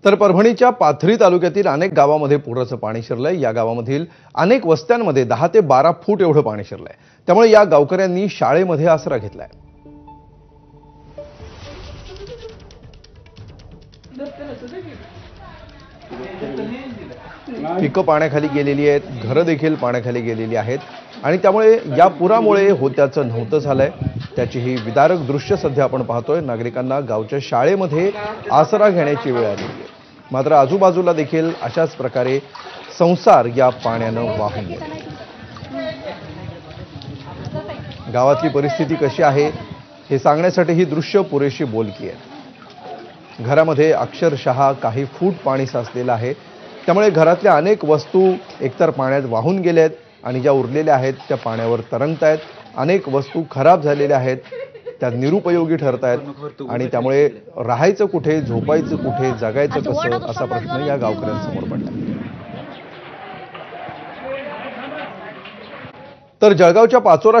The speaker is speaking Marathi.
तर परभणीच्या पाथरी तालुक्यातील अनेक गावांमध्ये पुराचं पाणी शिरलंय। या गावामधील अनेक वस्त्यांमध्ये 10 ते 12 फूट एवढं पाणी शिरलंय। त्यामुळे या गावकऱ्यांनी शाळेमध्ये आसरा घेतलाय। पिकं पाण्याखाली गेलेली आहेत, घरं देखील पाण्याखाली गेलेली आहेत आणि त्यामुळे या पुरामुळे होत्याचं नव्हतं झालंय। त्याची ही विदारक दृश्य सध्या आपण पाहतोय। नागरिकांना गावच्या शाळेमध्ये आसरा घेण्याची वेळ आली आहे। मात्र आजूबाजूला देखील अशाच प्रकारे संसार या पाण्यानं वाहून गेले। गावातली परिस्थिती कशी आहे हे सांगण्यासाठी ही दृश्य पुरेशी बोलकी आहे। घरामध्ये अक्षरशः काही फूट पाणी साचलेलं आहे। त्यामुळे घरातल्या अनेक वस्तू एकतर पाण्यात वाहून गेल्यात आणि ज्या उरलेल्या आहेत त्या पाण्यावर तरंगतायत। अनेक वस्तू खराब झालेल्या आहेत, त्या निरुपयोगी ठरत आहेत आणि त्यामुळे राहायचं कुठे, झोपायचं कुठे, जगायचं कसं असा प्रश्न या गावकऱ्यांसमोर पडला। तर जळगावच्या पाचोरा